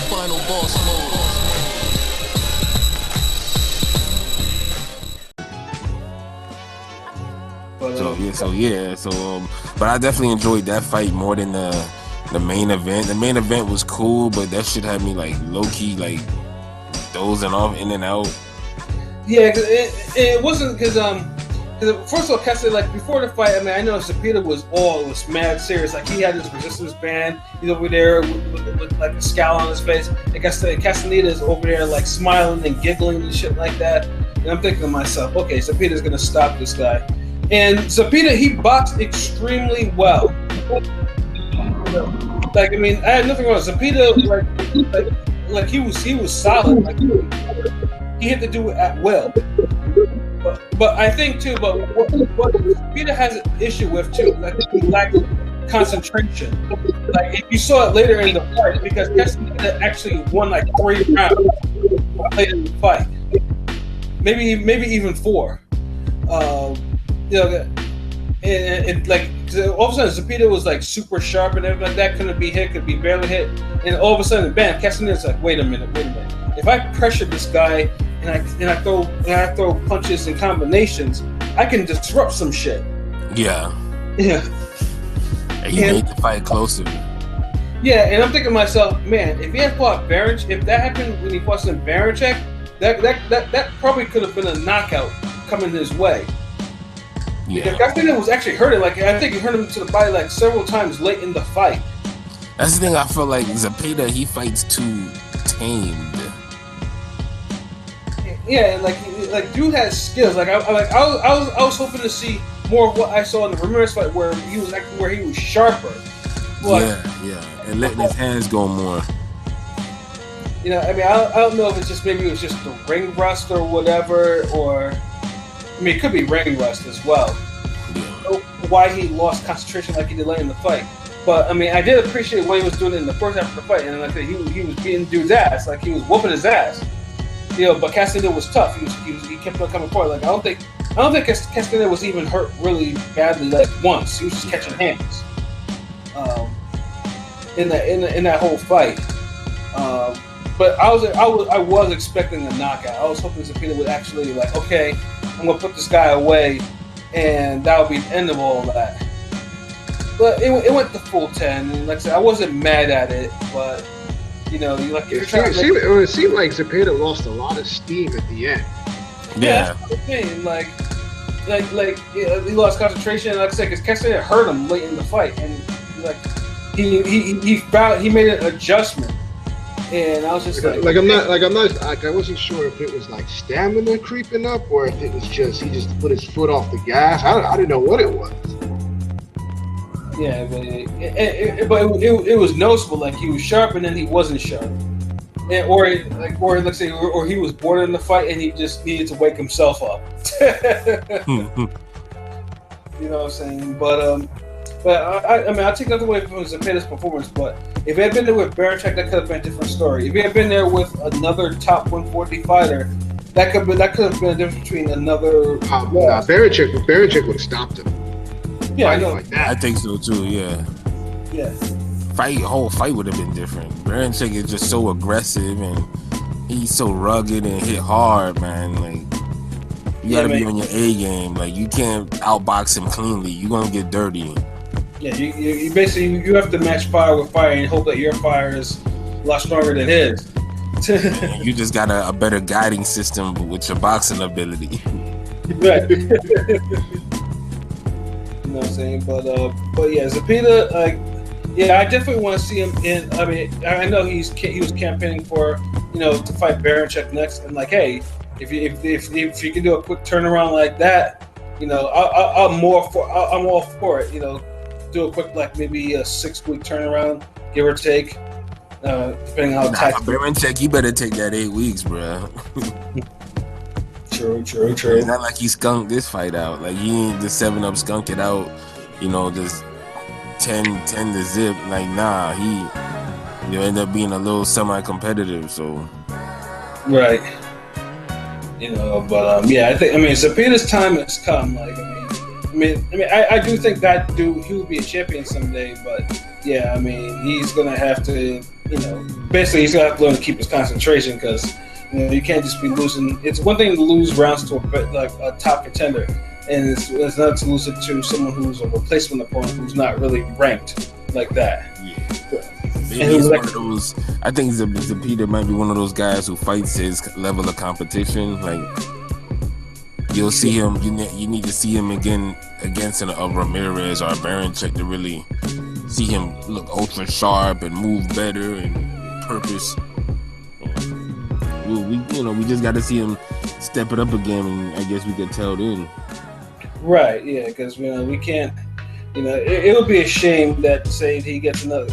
Final boss mode. But I definitely enjoyed that fight more than the main event. The main event was cool, but that shit had me like low key like dozing off in and out. Yeah, cause it wasn't because first of all, Castaneda, like before the fight, I mean, I know Zepeda was mad serious. Like he had his resistance band. He's over there with like a scowl on his face. And Castaneda is over there like smiling and giggling and shit like that. And I'm thinking to myself, okay, Zepeda's gonna stop this guy. And Zepeda, he boxed extremely well. Like I mean, I had nothing wrong with Zepeda. Like he was solid. Like he hit the dude at will. But I think too, but what Peter has an issue with too, like he lacks concentration. Like if you saw it later in the fight, because Castaneda actually won like 3 rounds later in the fight, maybe even 4. And like all of a sudden Zepeda was like super sharp and everything like that, couldn't be hit, could be barely hit, and all of a sudden, bam, Castaneda's like, wait a minute. If I pressure this guy and I throw punches and combinations, I can disrupt some shit. Yeah. And he made the fight closer. Yeah, and I'm thinking to myself, man, if he had fought Baranchek, if that happened when he fought some Baranchek, that probably could have been a knockout coming his way. Yeah. Because Castaneda was actually hurting. Like I think he hurt him to the body like several times late in the fight. That's the thing. I feel like Zepeda, he fights too tamed. Yeah, like dude has skills. Like I was hoping to see more of what I saw in the Ramirez fight, where he was sharper. But, yeah, and letting his hands go more. You know, I mean, I don't know if it's just maybe it was just the ring rust or whatever, or I mean, it could be ring rust as well. Yeah. Why he lost concentration like he did late in the fight. But I mean, I did appreciate what he was doing in the first half of the fight, and like he was beating dude's ass, like he was whooping his ass. You know, but Castaneda was tough. He kept on coming forward. Like I don't think Castaneda was even hurt really badly. Like once, he was just catching hands. In that whole fight. But I was expecting a knockout. I was hoping Zepeda would actually like, okay, I'm gonna put this guy away, and that would be the end of all of that. But it went the full 10, and like I said, I wasn't mad at it, but. You know, it seemed like Zepeda lost a lot of steam at the end. Yeah, that's what I'm saying. Like he lost concentration. Like I said, because Castaneda hurt him late in the fight, and like he made an adjustment, and I was just I wasn't sure if it was like stamina creeping up or if it was just he just put his foot off the gas. I didn't know what it was. Yeah, but it was noticeable. Like he was sharp, and then he wasn't sharp, or let's say, or he was bored in the fight, and he just needed to wake himself up. You know what I'm saying? But I mean, I'll take nothing away from Zepeda's performance. But if he had been there with Baranchek, that could have been a different story. If he had been there with another top 140 fighter, that could have been a difference between another. Baranchek would have stopped him. Yeah, I know. Like that. I think so too. Yeah. Yeah. Whole fight would have been different. Baranchek is just so aggressive and he's so rugged and hit hard, man. Like you gotta be on your A game. Like you can't outbox him cleanly. You're gonna get dirty. Yeah, you basically you have to match fire with fire and hope that your fire is a lot stronger than his. You just got a better guiding system with your boxing ability. Right. You know what I'm saying? But yeah, Zepeda, I definitely want to see him in. I mean, I know he was campaigning for, to fight Baranchek next, and like, hey, if you can do a quick turnaround like that, I'm all for it. Do a quick maybe a 6-week turnaround, give or take, depending on how tight. Baranchek, you better take that 8 weeks, bro. True. It's not like he skunked this fight out. Like he ain't just 7-up skunk it out, just 10 to zip. Like nah, he end up being a little semi-competitive. So right, but Zepeda's time has come. Like I do think that dude he will be a champion someday. But yeah, I mean, he's gonna have to, basically he's gonna have to learn to keep his concentration because you can't just be losing. It's one thing to lose rounds to a top contender, and it's not to lose it to someone who's a replacement opponent who's not really ranked like that. Yeah, maybe he's one of those. I think Zepeda might be one of those guys who fights his level of competition. Like you'll see him. You need to see him again against a Ramirez or a Baranchek to really see him look ultra sharp and move better and purpose. We just got to see him step it up again, and I guess we could tell then. Right? Yeah, because we can't. It'll be a shame that say he gets another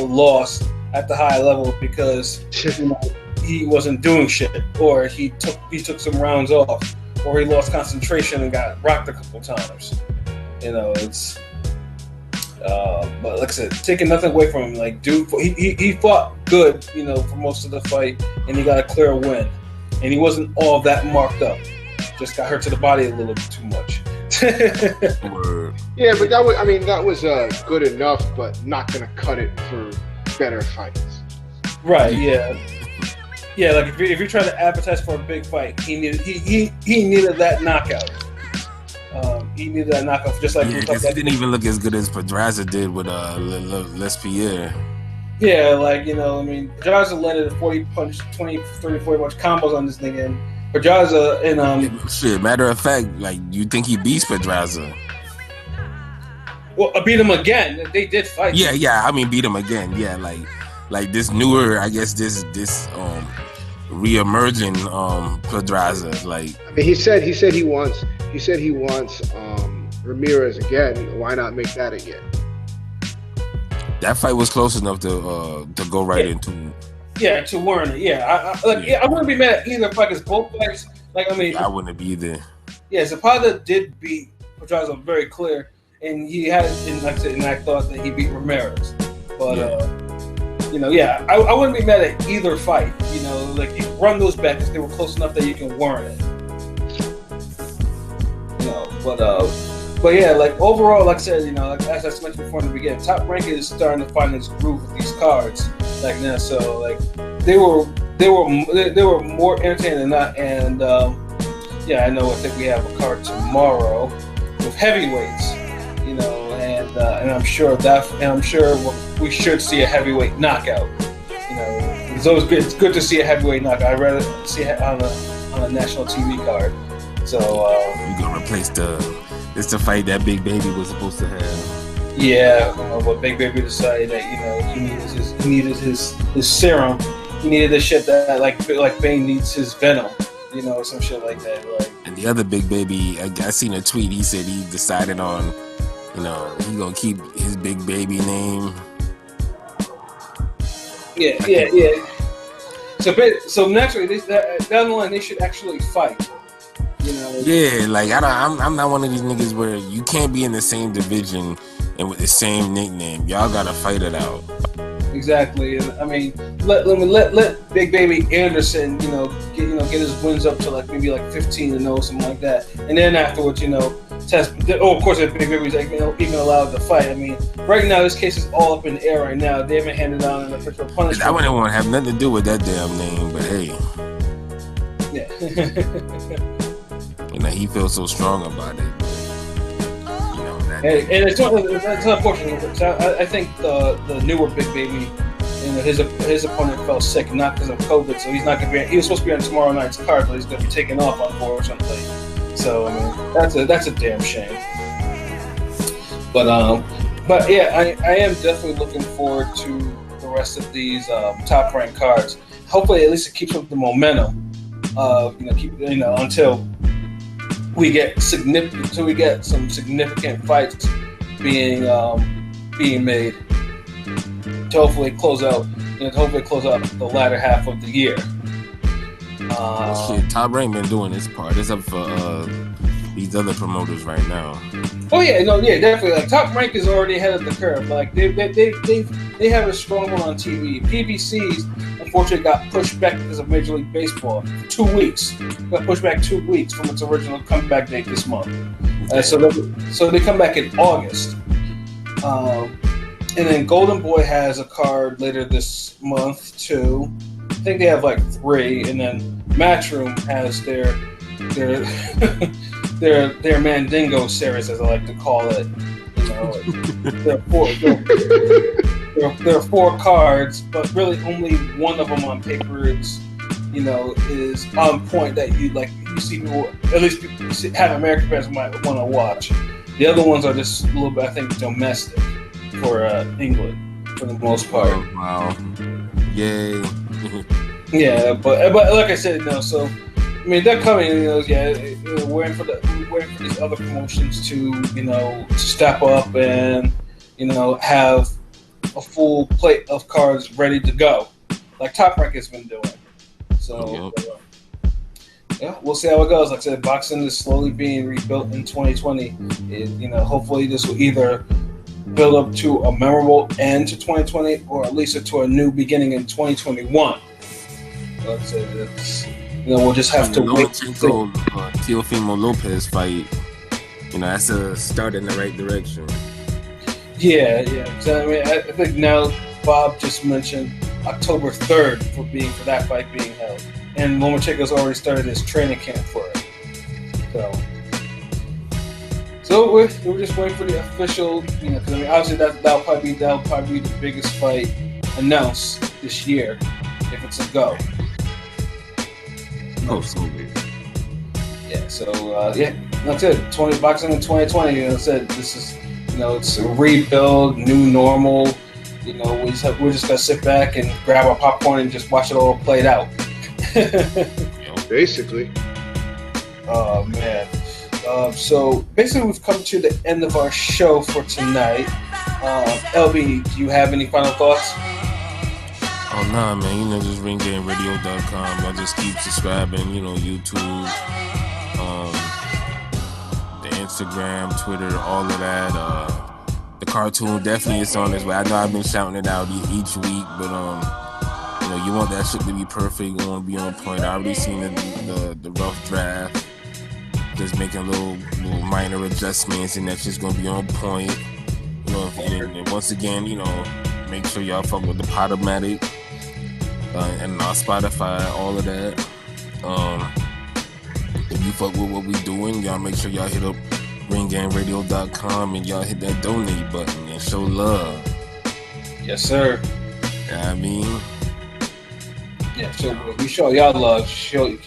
loss at the high level because he wasn't doing shit, or he took some rounds off, or he lost concentration and got rocked a couple times. It's. But like I said, taking nothing away from him, like dude, he fought good, for most of the fight, and he got a clear win, and he wasn't all that marked up. Just got hurt to the body a little bit too much. Yeah, but that was good enough, but not gonna cut it for better fights. Right? Yeah. Yeah, like if you're trying to advertise for a big fight, he needed that knockout. He needed that knockout, just like he didn't even look as good as Pedraza did with Lespierre. Yeah, Pedraza landed 40 punch, 20, 30, 40 punch combos on this nigga, and Pedraza and shit. Matter of fact, you think he beats Pedraza? Well, I beat him again. They did fight. Yeah. I mean, beat him again. Yeah, like this newer, I guess this re-emerging Pedraza. He said he wants Ramirez again. Why not make that again? That fight was close enough to go right into. Yeah, to warrant it. Yeah, I wouldn't be mad at either fight because both fights. I wouldn't be either. Yeah, Zepeda did beat Pedraza very clear, and he had, and I thought that he beat Ramirez, but. Yeah. I wouldn't be mad at either fight. You run those back because they were close enough that you can warrant it. But yeah, overall, like I said, as I mentioned before in the beginning, Top Rank is starting to find its groove with these cards now. So they were more entertaining than not. And I think we have a card tomorrow with heavyweights. And I'm sure we should see a heavyweight knockout. It's always good. It's good to see a heavyweight knockout. I'd rather see it on a national TV card. So you're gonna replace it's the fight that Big Baby was supposed to have. Yeah, but Big Baby decided that he needed his serum. He needed the shit that like Bane needs his venom. Some shit like that. And the other Big Baby, I seen a tweet. He said he decided on. He gonna keep his Big Baby name. Yeah. So naturally, down the line, they should actually fight. Yeah, I'm not one of these niggas where you can't be in the same division and with the same nickname. Y'all gotta fight it out. Exactly. And let Big Baby Anderson, get his wins up to maybe 15-0, something like that. And then afterwards, test. Oh, of course, if Big Baby's even allowed to fight. Right now this case is all up in the air. Right now, they haven't handed down an official punishment. I wouldn't want to have nothing to do with that damn name, but hey. Yeah. He feels so strong about it. And it's unfortunate. So I think the newer Big Baby, his opponent fell sick, not because of COVID, so he's not gonna be. He was supposed to be on tomorrow night's card, but he's gonna be taken off, unfortunately. So that's a damn shame. But yeah, I am definitely looking forward to the rest of these top ranked cards. Hopefully, at least it keeps up the momentum. Until we get some significant fights being made to hopefully close out the latter half of the year. Top Rank been doing his part. It's up for these other promoters right now. Oh yeah, definitely. Top Rank is already ahead of the curve. They have a strong one on TV. PBC's unfortunately got pushed back because of Major League Baseball. 2 weeks. Got pushed back 2 weeks from its original comeback date this month. So they come back in August. And then Golden Boy has a card later this month too. I think they have like 3, and then Matchroom has their their Mandingo series, as I like to call it. You know, there are 4 cards, but really only one of them on paper is on point that you see people, at least people have American fans might want to watch. The other ones are just a little bit, I think, domestic for England for the most part. Oh, wow. Yay. Yeah, but like I said, so I mean they're coming. Waiting for these other promotions to step up and have a full plate of cards ready to go, like Top Rank has been doing. So yeah, we'll see how it goes. Like I said, boxing is slowly being rebuilt in 2020. Hopefully this will either build up to a memorable end to 2020, or at least to a new beginning in 2021. Like I said, we'll just have to wait. Teofimo Lopez fight, that's a start in the right direction. Yeah. So, I mean, I think now Bob just mentioned October 3rd for that fight being held, and Lomachenko's already started his training camp for it. So we're just waiting for the official, because I mean, obviously that'll probably be the biggest fight announced this year if it's a go. Oh, so weird. Yeah. So that's it. Boxing in 2020. I said this is, it's a rebuild, new normal. We're just gonna sit back and grab our popcorn and just watch it all played out. Basically. Oh man. So basically, we've come to the end of our show for tonight. LB, do you have any final thoughts? Oh nah, man. Just ringgameradio.com. Y'all just keep subscribing. YouTube, the Instagram, Twitter, all of that. The cartoon definitely is on its way. I know I've been shouting it out each week, but you want that shit to be perfect. You want to be on point. I already seen the rough draft. Just making little minor adjustments, and that's just gonna be on point. And once again, make sure y'all fuck with the Podomatic and Spotify, all of that. If you fuck with what we doing, y'all make sure y'all hit up ringgameradio.com and y'all hit that donate button and show love. Yes, sir. I mean, yeah. So we show y'all love. Show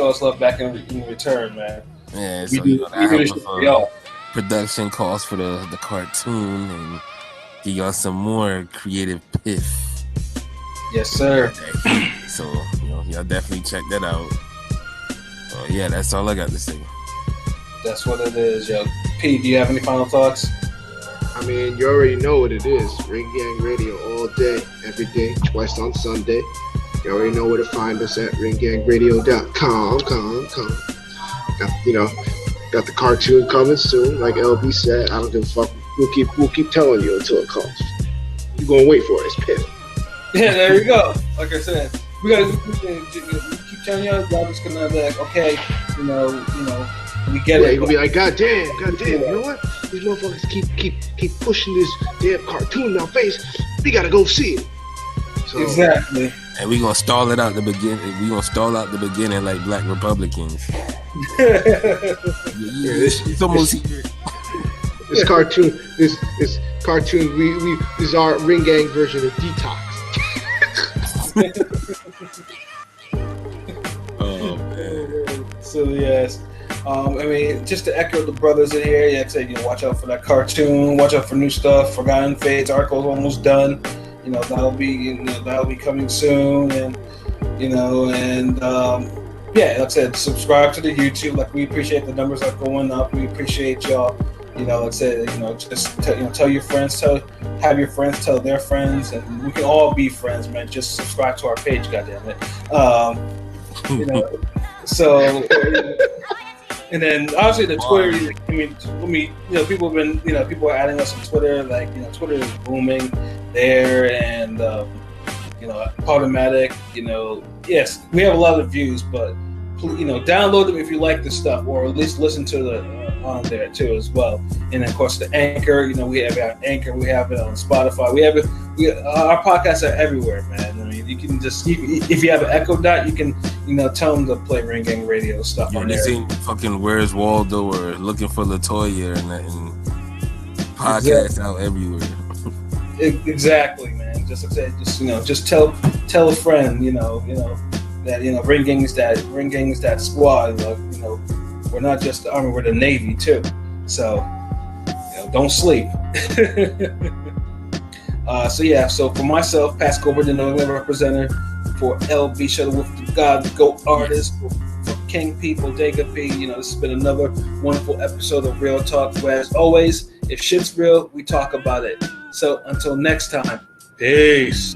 us love back in return, man. Yeah, so I have production costs for the cartoon and give y'all some more creative piff. Yes, sir. So y'all definitely check that out. Yeah, that's all I got to say. That's what it is, yo. P, do you have any final thoughts? I mean, you already know what it is. Ring Gang Radio all day, every day, twice on Sunday. You already know where to find us at ringgangradio.com. Got the cartoon coming soon, like LB said. I don't give a fuck. We'll keep telling you until it comes. You're gonna wait for it. It's piff. Yeah, there you go. Like I said, we keep telling y'all just gonna be like, okay, we get it. You're gonna be like, God damn, you know what? These motherfuckers keep pushing this damn cartoon in our face. We gotta go see it. So, exactly. And we gonna stall it out the beginning. We gonna stall out the beginning like Black Republicans. It's almost here. This cartoon. This cartoon. This is our Ring Gang version of Detox. Oh man. So yes. I mean, just to echo the brothers in here, like I said, watch out for that cartoon. Watch out for new stuff. Forgotten Fates article's almost done. That'll be coming soon, and like I said, subscribe to the YouTube. Like, we appreciate the numbers are going up. We appreciate y'all. Like I said, just tell your friends, have your friends tell their friends, and we can all be friends, man. Just subscribe to our page, goddammit. So. And then obviously the Twitter. People have been, people are adding us on Twitter. Like, Twitter is booming there, and Podomatic. Yes, we have a lot of views, but download them if you like the stuff, or at least listen to the on there too as well. And then, of course, the Anchor. We have Anchor. We have it on Spotify. Our podcasts are everywhere, man. I mean, you can just if you have an Echo Dot, you can tell them to play Ring Gang Radio stuff on there. This ain't fucking Where's Waldo or Looking for LaToya and podcasts out everywhere. Exactly, man. Just like I said, just tell a friend, that Ring Gang is that squad. We're not just the Army, we're the Navy too. So don't sleep. So for myself, Pascal Over, the New England representative, for LB Shuttleworth, the God, the GOAT artist, for King P, Bodega P, this has been another wonderful episode of Real Talk, where as always, if shit's real, we talk about it. So until next time, peace.